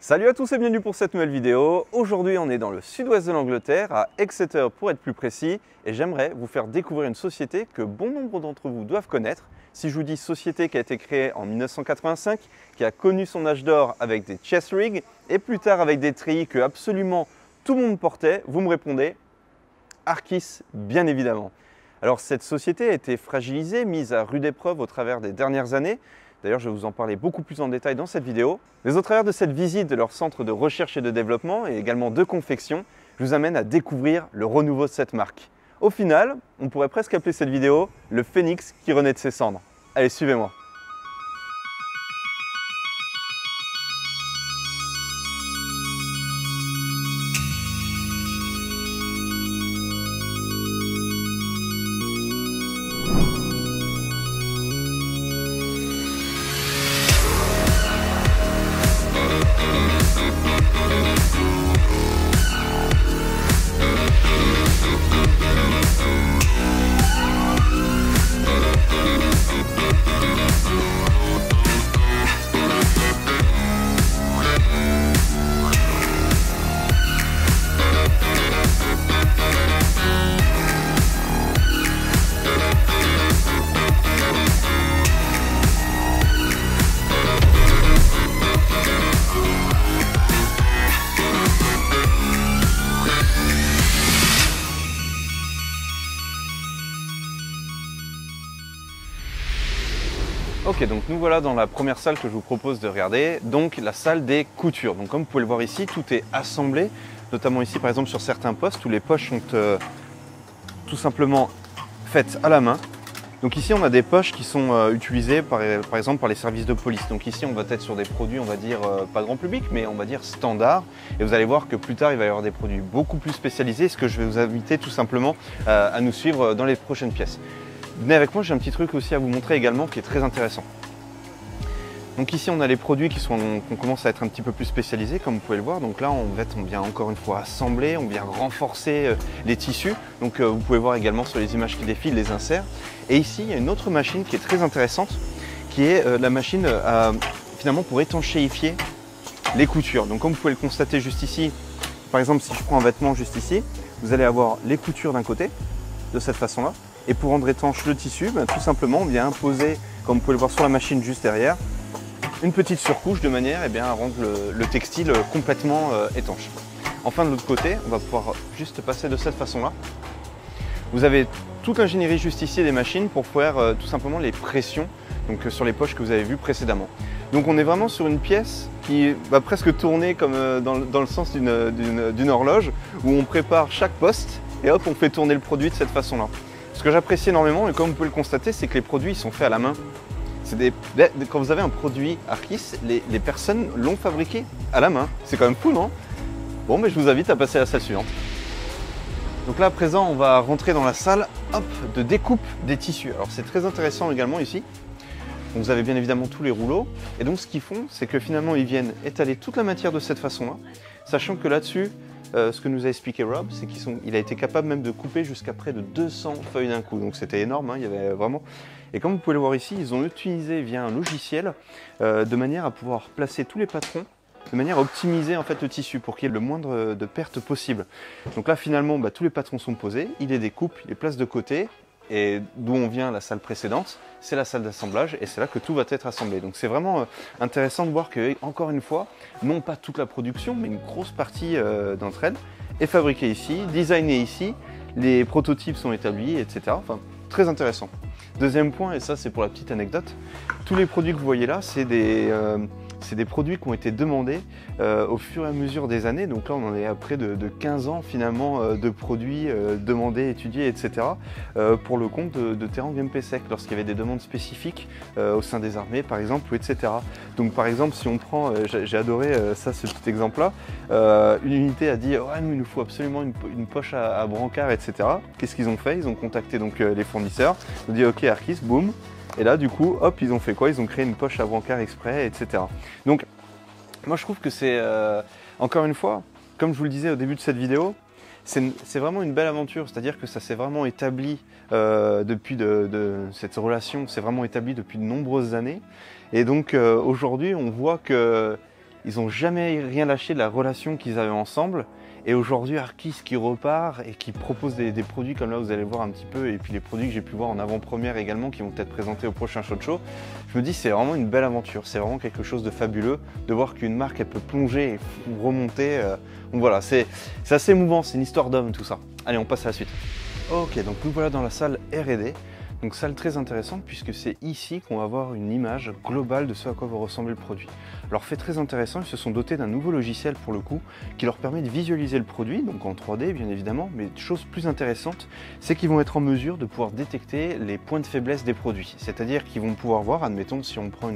Salut à tous et bienvenue pour cette nouvelle vidéo. Aujourd'hui on est dans le sud-ouest de l'Angleterre, à Exeter pour être plus précis, et j'aimerais vous faire découvrir une société que bon nombre d'entre vous doivent connaître. Si je vous dis société qui a été créée en 1985, qui a connu son âge d'or avec des chess rigs, et plus tard avec des treillis que absolument tout le monde portait, vous me répondez Arkis, bien évidemment. Alors cette société a été fragilisée, mise à rude épreuve au travers des dernières années. D'ailleurs, je vais vous en parler beaucoup plus en détail dans cette vidéo. Mais au travers de cette visite de leur centre de recherche et de développement et également de confection, je vous amène à découvrir le renouveau de cette marque. Au final, on pourrait presque appeler cette vidéo le phénix qui renaît de ses cendres. Allez, suivez-moi. Ok, donc nous voilà dans la première salle que je vous propose de regarder, donc la salle des coutures. Donc comme vous pouvez le voir ici, tout est assemblé, notamment ici par exemple sur certains postes où les poches sont tout simplement faites à la main. Donc ici on a des poches qui sont utilisées par exemple par les services de police. Donc ici on va être sur des produits, on va dire pas grand public, mais on va dire standard. Et vous allez voir que plus tard il va y avoir des produits beaucoup plus spécialisés, ce que je vais vous inviter tout simplement à nous suivre dans les prochaines pièces. Venez avec moi, j'ai un petit truc aussi à vous montrer également qui est très intéressant. Donc ici on a les produits qu'on commence à être un petit peu plus spécialisés comme vous pouvez le voir. Donc là on vient encore une fois assembler, on vient renforcer les tissus. Donc vous pouvez voir également sur les images qui défilent les inserts. Et ici il y a une autre machine qui est très intéressante, qui est la machine finalement pour étanchéifier les coutures. Donc comme vous pouvez le constater juste ici, par exemple si je prends un vêtement juste ici, vous allez avoir les coutures d'un côté, de cette façon-là. Et pour rendre étanche le tissu, tout simplement, on vient imposer, comme vous pouvez le voir sur la machine juste derrière, une petite surcouche de manière à rendre le textile complètement étanche. Enfin, de l'autre côté, on va pouvoir juste passer de cette façon-là. Vous avez toute l'ingénierie juste ici des machines pour faire tout simplement les pressions donc, sur les poches que vous avez vues précédemment. Donc on est vraiment sur une pièce qui va presque tourner comme dans le sens d'une horloge, où on prépare chaque poste et hop, on fait tourner le produit de cette façon-là. Ce que j'apprécie énormément, et comme vous pouvez le constater, c'est que les produits sont faits à la main. Quand vous avez un produit Arkis, les personnes l'ont fabriqué à la main. C'est quand même fou, non? Bon, mais je vous invite à passer à la salle suivante. Donc là, à présent, on va rentrer dans la salle de découpe des tissus. Alors c'est très intéressant également ici. Donc, vous avez bien évidemment tous les rouleaux. Et donc ce qu'ils font, c'est que finalement, ils viennent étaler toute la matière de cette façon-là, sachant que là-dessus, ce que nous a expliqué Rob, c'est qu'il a été capable même de couper jusqu'à près de 200 feuilles d'un coup. Donc c'était énorme, hein, il y avait vraiment... Et comme vous pouvez le voir ici, ils ont utilisé via un logiciel de manière à pouvoir placer tous les patrons, de manière à optimiser en fait le tissu pour qu'il y ait le moindre de pertes possible. Donc là finalement, tous les patrons sont posés, il les découpe, il les place de côté. Et d'où on vient, la salle précédente, c'est la salle d'assemblage et c'est là que tout va être assemblé. Donc c'est vraiment intéressant de voir que, encore une fois, non pas toute la production, mais une grosse partie d'entre elles est fabriquée ici, designée ici, les prototypes sont établis, etc. Enfin, très intéressant. Deuxième point, et ça c'est pour la petite anecdote, tous les produits que vous voyez là, c'est des produits qui ont été demandés au fur et à mesure des années. Donc là, on en est à près de 15 ans finalement de produits demandés, étudiés, etc. Pour le compte de Terang MPSEC, lorsqu'il y avait des demandes spécifiques au sein des armées, par exemple, etc. Donc par exemple, si on prend, j'ai adoré ce petit exemple-là, une unité a dit ouais, nous, il nous faut absolument une poche à brancard, etc. Qu'est-ce qu'ils ont fait? Ils ont contacté donc les fournisseurs, ils ont dit ok Arkis, boum. Et là, du coup, hop, ils ont fait quoi? Ils ont créé une poche à brancard exprès, etc. Donc, moi, je trouve que c'est, encore une fois, comme je vous le disais au début de cette vidéo, c'est vraiment une belle aventure. C'est-à-dire que ça s'est vraiment établi depuis cette relation, c'est vraiment établi depuis de nombreuses années. Et donc, aujourd'hui, on voit que Ils n'ont jamais rien lâché de la relation qu'ils avaient ensemble. Et aujourd'hui, Arkis qui repart et qui propose des produits comme là, vous allez voir un petit peu, et puis les produits que j'ai pu voir en avant-première également, qui vont être présentés au prochain SHOT Show. Je me dis, c'est vraiment une belle aventure, c'est vraiment quelque chose de fabuleux de voir qu'une marque, elle peut plonger et remonter. Donc voilà, c'est assez émouvant, c'est une histoire d'homme tout ça. Allez, on passe à la suite. Ok, donc nous voilà dans la salle R&D. Donc salle très intéressante puisque c'est ici qu'on va avoir une image globale de ce à quoi va ressembler le produit. Alors fait très intéressant, ils se sont dotés d'un nouveau logiciel pour le coup qui leur permet de visualiser le produit, donc en 3D bien évidemment, mais chose plus intéressante, c'est qu'ils vont être en mesure de pouvoir détecter les points de faiblesse des produits. C'est-à-dire qu'ils vont pouvoir voir, admettons si on prend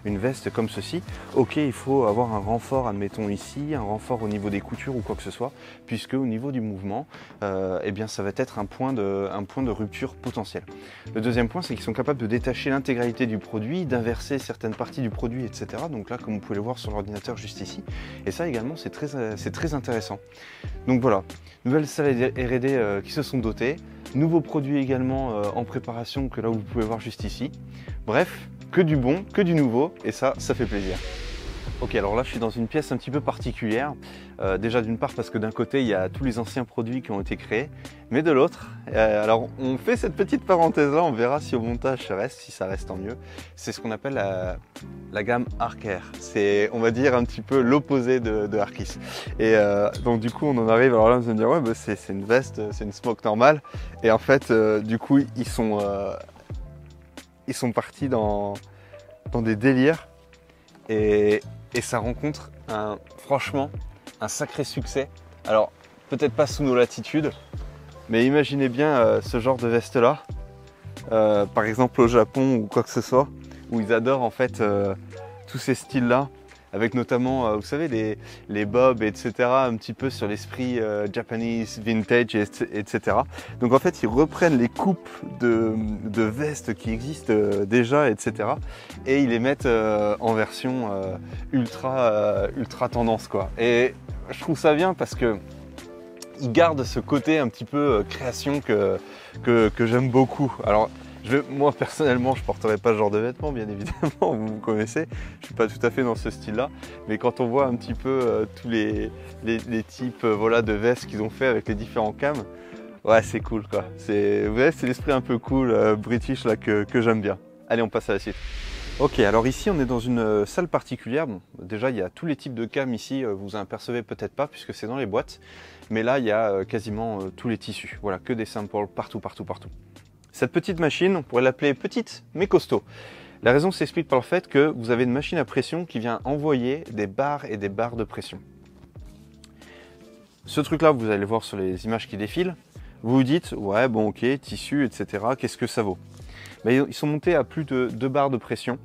une veste comme ceci, ok il faut avoir un renfort, admettons ici, un renfort au niveau des coutures ou quoi que ce soit, puisque au niveau du mouvement, eh bien ça va être un point de rupture potentiel. Le deuxième point, c'est qu'ils sont capables de détacher l'intégralité du produit, d'inverser certaines parties du produit, etc. Donc là, comme vous pouvez le voir sur l'ordinateur juste ici. Et ça également, c'est très intéressant. Donc voilà, nouvelles salles R&D qui se sont dotées. Nouveaux produits également en préparation que là vous pouvez voir juste ici. Bref, que du bon, que du nouveau. Et ça fait plaisir. Ok, alors là je suis dans une pièce un petit peu particulière. Déjà d'une part parce que d'un côté il y a tous les anciens produits qui ont été créés, mais de l'autre, alors on fait cette petite parenthèse là, on verra si au montage ça reste, si ça reste tant mieux. C'est ce qu'on appelle la gamme Arkair. C'est on va dire un petit peu l'opposé de Arkis. Et donc du coup on en arrive, alors là on se dit ouais bah, c'est une veste, c'est une smoke normale. Et en fait du coup ils sont partis dans des délires. Et ça rencontre franchement un sacré succès. Alors peut-être pas sous nos latitudes, mais imaginez bien ce genre de veste là, par exemple au Japon ou quoi que ce soit, où ils adorent en fait tous ces styles là, avec notamment vous savez les bobs etc, un petit peu sur l'esprit Japanese vintage etc. Donc en fait ils reprennent les coupes de vestes qui existent déjà etc, et ils les mettent en version ultra tendance quoi. Et je trouve ça bien parce que ils gardent ce côté un petit peu création que j'aime beaucoup. Alors moi personnellement je porterai pas ce genre de vêtements bien évidemment, vous me connaissez, je suis pas tout à fait dans ce style là, mais quand on voit un petit peu tous les types voilà, de vestes qu'ils ont fait avec les différents cams, ouais c'est cool quoi, c'est l'esprit un peu cool british là que j'aime bien. Allez on passe à la suite. Ok, alors ici on est dans une salle particulière. Bon, déjà il y a tous les types de cams ici, vous en apercevez peut-être pas puisque c'est dans les boîtes, mais là il y a quasiment tous les tissus, voilà, que des samples partout. Cette petite machine, on pourrait l'appeler petite mais costaud. La raison s'explique par le fait que vous avez une machine à pression qui vient envoyer des barres et des barres de pression. Ce truc là, vous allez voir sur les images qui défilent, vous vous dites ouais bon ok, tissu etc, qu'est-ce que ça vaut? Ben, ils sont montés à plus de 2 barres de pression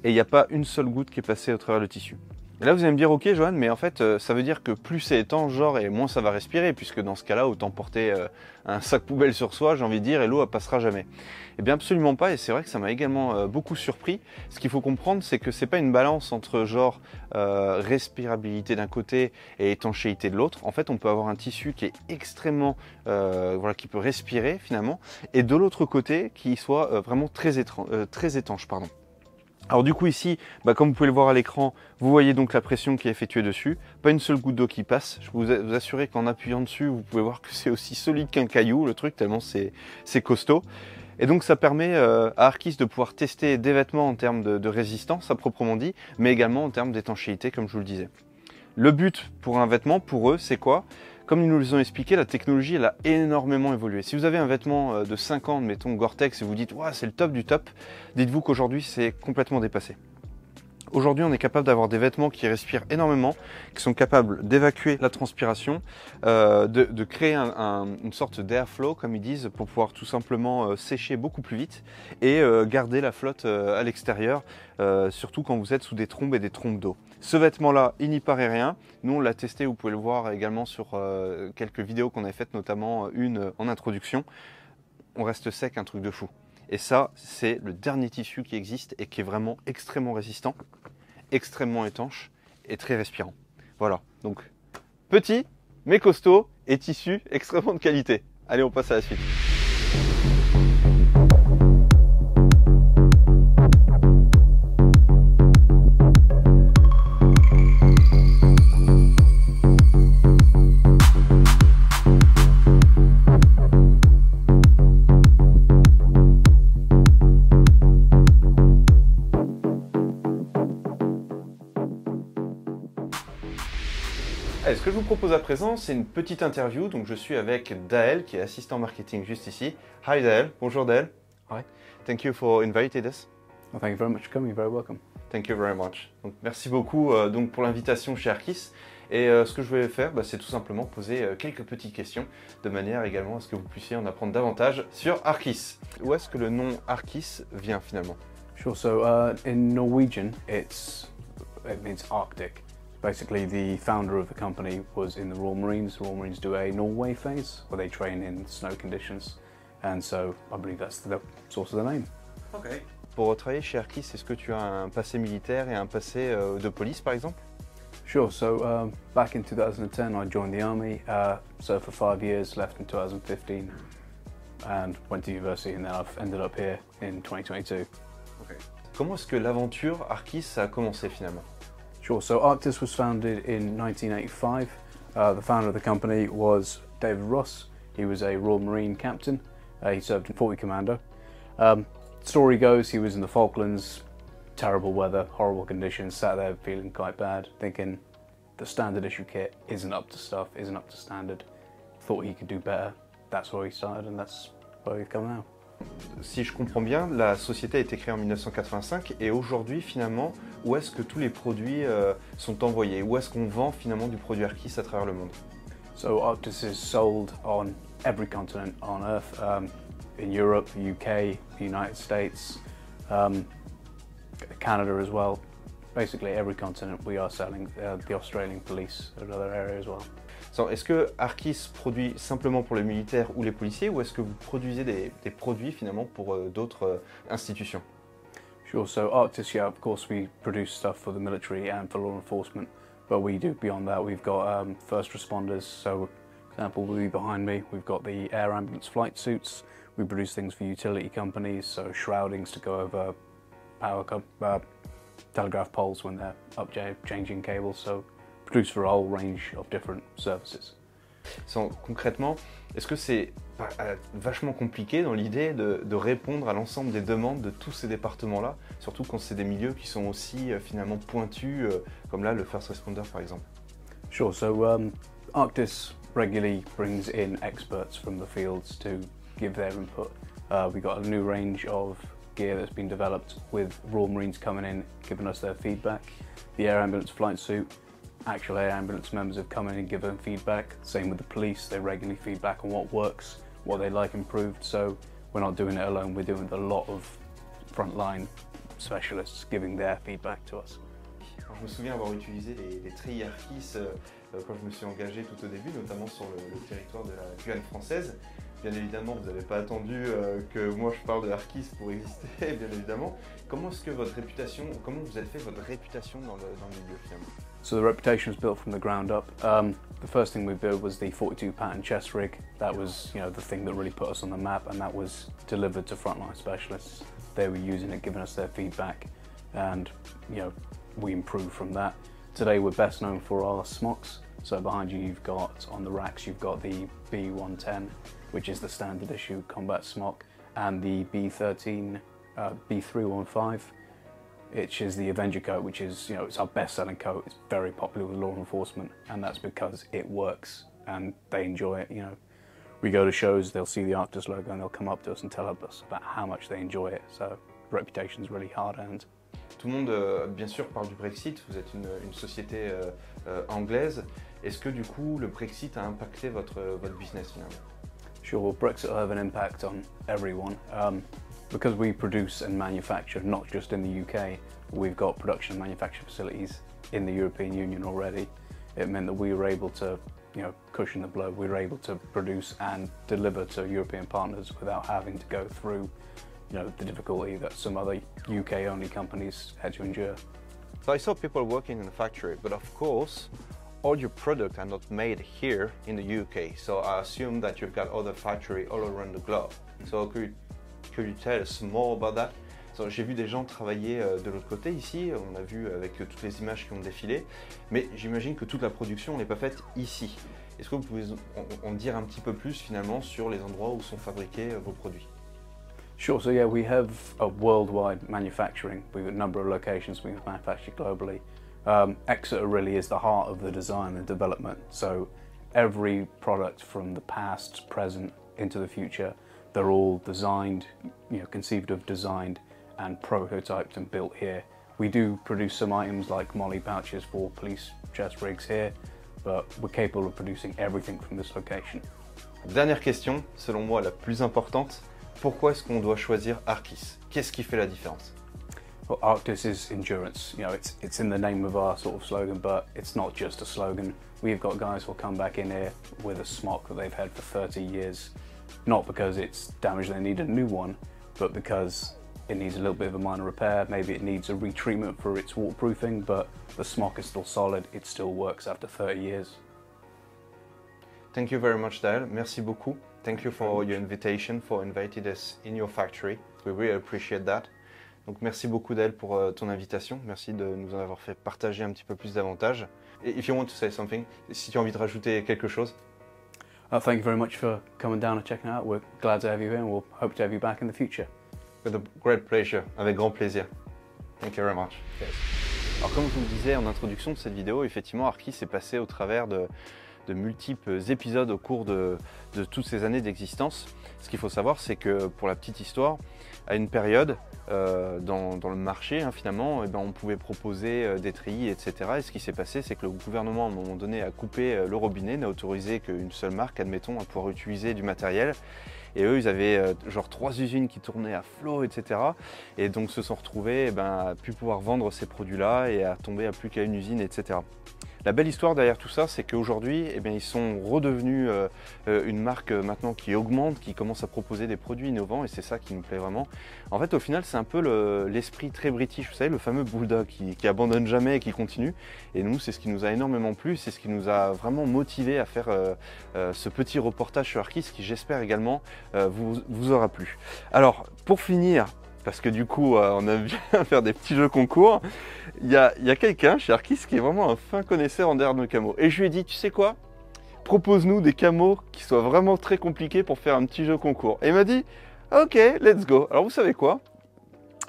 et il n'y a pas une seule goutte qui est passée au travers le tissu. Et là vous allez me dire ok Johan, mais en fait ça veut dire que plus c'est étanche genre et moins ça va respirer, puisque dans ce cas là autant porter un sac poubelle sur soi, j'ai envie de dire, et l'eau elle passera jamais. Eh bien absolument pas, et c'est vrai que ça m'a également beaucoup surpris. Ce qu'il faut comprendre, c'est que c'est pas une balance entre genre respirabilité d'un côté et étanchéité de l'autre. En fait on peut avoir un tissu qui est extrêmement voilà, qui peut respirer finalement, et de l'autre côté qui soit vraiment très étanche pardon. Alors du coup ici, bah, comme vous pouvez le voir à l'écran, vous voyez donc la pression qui est effectuée dessus. Pas une seule goutte d'eau qui passe. Je peux vous assurer qu'en appuyant dessus, vous pouvez voir que c'est aussi solide qu'un caillou, le truc, tellement c'est costaud. Et donc ça permet à Arkis de pouvoir tester des vêtements en termes de résistance à proprement dit, mais également en termes d'étanchéité comme je vous le disais. Le but pour un vêtement, pour eux, c'est quoi? Comme ils nous les ont expliqué, la technologie elle a énormément évolué. Si vous avez un vêtement de 5 ans, mettons Gore-Tex, et vous dites ouais, c'est le top du top, dites-vous qu'aujourd'hui c'est complètement dépassé. Aujourd'hui, on est capable d'avoir des vêtements qui respirent énormément, qui sont capables d'évacuer la transpiration, de créer une sorte d'airflow, comme ils disent, pour pouvoir tout simplement sécher beaucoup plus vite et garder la flotte à l'extérieur, surtout quand vous êtes sous des trombes et des trombes d'eau. Ce vêtement-là, il n'y paraît rien. Nous, on l'a testé, vous pouvez le voir également sur quelques vidéos qu'on a faites, notamment une en introduction. On reste sec, un truc de fou. Et ça, c'est le dernier tissu qui existe et qui est vraiment extrêmement résistant, extrêmement étanche et très respirant. Voilà, donc petit, mais costaud et tissu extrêmement de qualité. Allez, on passe à la suite. Allez, ce que je vous propose à présent, c'est une petite interview. Donc je suis avec Daël, qui est assistant marketing juste ici. Hi Daël, bonjour Daël. Hi. Thank you for inviting us. Well, thank you very much for coming. You're very welcome. Thank you very much. Donc, merci beaucoup donc, pour l'invitation chez Arkis. Et ce que je vais faire, c'est tout simplement poser quelques petites questions de manière également à ce que vous puissiez en apprendre davantage sur Arkis. Où est-ce que le nom Arkis vient finalement? Sure. So in Norwegian, it means Arctic. Basically, the founder of the company was in the Royal Marines. The Royal Marines do a Norway phase where they train in snow conditions, and so I believe that's the source of the name. Okay. Pour travailler chez Arkis, est-ce que tu as un passé militaire et un passé de police par exemple? Sure. So back in 2010, I joined the army. Served for 5 years, left in 2015, and went to university, and then I've ended up here in 2022. Okay. Comment est-ce que l'aventure Arkis a commencé finalement? Sure. So Arktis was founded in 1985. The founder of the company was David Ross. He was a Royal Marine captain. He served in 40 Commando. Story goes, he was in the Falklands, terrible weather, horrible conditions, sat there feeling quite bad, thinking the standard issue kit isn't up to stuff, isn't up to standard. Thought he could do better. That's where he started, and that's where we've come now. Si je comprends bien, la société a été créée en 1985 et aujourd'hui finalement, où est-ce que tous les produits sont envoyés? Où est-ce qu'on vend finalement du produit Arkis à travers le monde? So Arktis is sold on every continent on Earth, in Europe, UK, the United States, Canada as well. Basically every continent we are selling, the Australian police and other areas as well. Est-ce que Arkis produit simplement pour les militaires ou les policiers ou est-ce que vous produisez des produits finalement pour d'autres institutions? Sure, so Arktis, yeah, of course we produce stuff for the military and for law enforcement, but we do beyond that. We've got first responders, so for example will be behind me, we've got the air ambulance flight suits. We produce things for utility companies, so shroudings to go over telegraph poles when they're up changing cables, so produce for a whole range of different services. Concrètement, est-ce que c'est vachement compliqué dans l'idée de répondre à l'ensemble des demandes de tous ces départements-là, surtout quand c'est des milieux qui sont aussi finalement pointus, comme là le first responder par exemple? Sure, so Arktis regularly brings in experts from the fields to give their input. We've got a new range of gear that's been developed with Royal Marines coming in, giving us their feedback. The air ambulance flight suit, actual air ambulance members have come in and given feedback. Same with the police, they regularly feedback on what works, what they like improved. So we're not doing it alone, we're doing it with a lot of frontline specialists giving their feedback to us. Alors, je me souviens avoir utilisé les treillis Arkis quand je me suis engagé tout au début, notamment sur le territoire de la Guyane française. Bien évidemment, vous n'avez pas attendu que moi je parle de Arkis pour exister, bien évidemment. Comment est-ce que votre réputation, comment vous avez fait votre réputation dans le milieu finalement? So the reputation was built from the ground up. The first thing we built was the 42 pattern chest rig. That was, the thing that really put us on the map, and that was delivered to frontline specialists. They were using it, giving us their feedback, and we improved from that. Today we're best known for our smocks. So behind you you've got, on the racks, you've got the B110, which is the standard issue combat smock, and the B13, B315, which is the Avenger coat, which is, it's our best-selling coat. It's very popular with law enforcement, and that's because it works and they enjoy it. We go to shows, they'll see the Arktis logo and they'll come up to us and tell us about how much they enjoy it. So reputation's really hard-earned. Tout le monde, bien sûr, parle du Brexit. Vous êtes une société anglaise. Est-ce que du coup, le Brexit a impacté votre business finalement? Sure, well, Brexit will have an impact on everyone. Because we produce and manufacture not just in the UK, we've got production and manufacture facilities in the European Union already. It meant that we were able to, cushion the blow. We were able to produce and deliver to European partners without having to go through, the difficulty that some other UK-only companies had to endure. So I saw people working in the factory, but of course, all your products are not made here in the UK. So I assume that you've got other factories all around the globe. So could you tell us more about that? So, j'ai vu des gens travailler de l'autre côté ici, on a vu avec toutes les images qui ont défilé, mais j'imagine que toute la production n'est pas faite ici. Est-ce que vous pouvez en dire un petit peu plus finalement sur les endroits où sont fabriqués vos produits? Sure, so yeah, we have a worldwide manufacturing. We've got a number of locations we manufacture globally. Exeter really is the heart of the design and development. So every product from the past, present, into the future, they're all designed, conceived of, designed and prototyped and built here. We do produce some items like MOLLE pouches for police chest rigs here, but we're capable of producing everything from this location. Dernière question, selon moi la plus importante, pourquoi est-ce qu'on doit choisir Arkis? Qu'est-ce qui fait la différence? Well, Arktis is endurance. It's in the name of our sort of slogan, but it's not just a slogan. We've got guys who'll come back in here with a smock that they've had for 30 years, not because it's damaged and they need a new one, but because it needs a little bit of a minor repair. Maybe it needs a retreatment for its waterproofing, but the smock is still solid. It still works after 30 years. Thank you very much, Dael. Merci beaucoup. Thank you for your invitation, for inviting us in your factory. We really appreciate that. Donc merci beaucoup, Dael, pour ton invitation. Merci de nous en avoir fait partager un petit peu plus davantage. Et if you want to say something, si tu as envie de rajouter quelque chose. Thank you very much for coming down and checking out. We're glad to have you here and we'll hope to have you back in the future. With a great pleasure, avec grand plaisir. Thank you very much. Yes. Alors comme je vous le disais en introduction de cette vidéo, effectivement Arkis est passé au travers de multiples épisodes au cours de toutes ces années d'existence. Ce qu'il faut savoir, c'est que pour la petite histoire, à une période dans le marché, finalement, on pouvait proposer des treillis, etc. Et ce qui s'est passé, c'est que le gouvernement, à un moment donné, a coupé le robinet, n'a autorisé qu'une seule marque, admettons, à pouvoir utiliser du matériel. Et eux, ils avaient genre 3 usines qui tournaient à flot, etc. Et donc se sont retrouvés à plus pouvoir vendre ces produits-là et à tomber à plus qu'à une usine, etc. La belle histoire derrière tout ça, c'est qu'aujourd'hui, ils sont redevenus une marque maintenant qui augmente, qui commence à proposer des produits innovants et c'est ça qui nous plaît vraiment. En fait, au final, c'est un peu l'esprit très british, vous savez, le fameux bulldog qui abandonne jamais et qui continue. Et nous, c'est ce qui nous a énormément plu, c'est ce qui nous a vraiment motivé à faire ce petit reportage sur Arkis qui, j'espère également, vous aura plu. Alors, pour finir, parce que du coup, on aime bien faire des petits jeux concours. Il y a quelqu'un chez Arkis qui est vraiment un fin connaisseur en derrière de camos. Et je lui ai dit, tu sais quoi? Propose-nous des camos qui soient vraiment très compliqués pour faire un petit jeu concours. Et il m'a dit, ok, let's go. Alors vous savez quoi?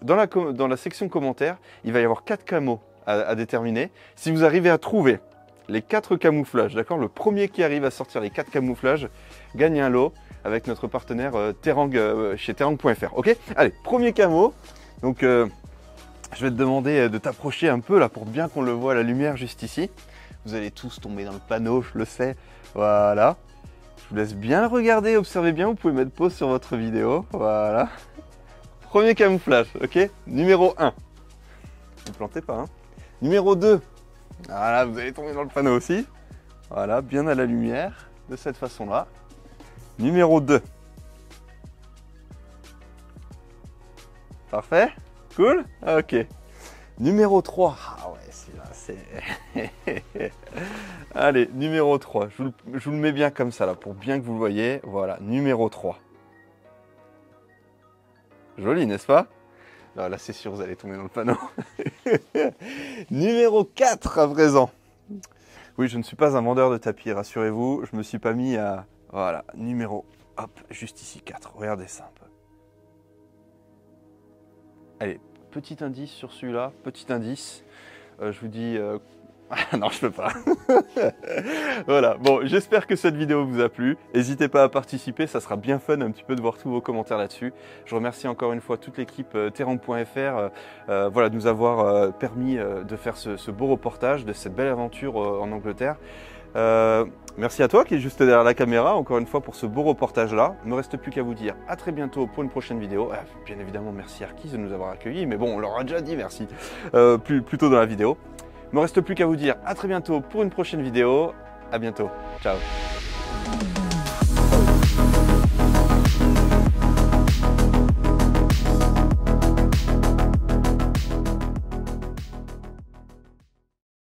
Dans la section commentaires, il va y avoir 4 camos à déterminer. Si vous arrivez à trouver les 4 camouflages, d'accord? Le premier qui arrive à sortir les 4 camouflages gagne un lot avec notre partenaire Terang chez terang.fr. Ok? Allez, premier camo. Donc je vais te demander de t'approcher un peu là pour bien qu'on le voit à la lumière juste ici. Vous allez tous tomber dans le panneau, je le sais. Voilà. Je vous laisse bien le regarder, observez bien. Vous pouvez mettre pause sur votre vidéo. Voilà. Premier camouflage, ok? Numéro 1. Ne plantez pas, hein. Numéro 2. Voilà, vous allez tomber dans le panneau aussi. Voilà, bien à la lumière, de cette façon-là. Numéro 2. Parfait? Cool? Ok. Numéro 3. Ah ouais, celui-là, c'est... Allez, numéro 3. Je vous le mets bien comme ça, là, pour bien que vous le voyez. Voilà, numéro 3. Joli, n'est-ce pas? Non, là, c'est sûr, vous allez tomber dans le panneau. Numéro 4 à présent. Oui, je ne suis pas un vendeur de tapis, rassurez-vous. Je me suis pas mis à... Voilà, numéro, hop, juste ici, 4. Regardez ça un peu. Allez, petit indice sur celui-là, petit indice. Je vous dis... non, je peux pas. Voilà, bon, j'espère que cette vidéo vous a plu. N'hésitez pas à participer, ça sera bien fun un petit peu de voir tous vos commentaires là-dessus. Je remercie encore une fois toute l'équipe terang.fr voilà, de nous avoir permis de faire ce beau reportage, de cette belle aventure en Angleterre. Merci à toi qui est juste derrière la caméra, encore une fois pour ce beau reportage là. Il ne me reste plus qu'à vous dire à très bientôt pour une prochaine vidéo. Bien évidemment merci Arkis de nous avoir accueillis, mais bon on leur a déjà dit merci plus tôt dans la vidéo. Il ne me reste plus qu'à vous dire à très bientôt pour une prochaine vidéo. À bientôt, ciao.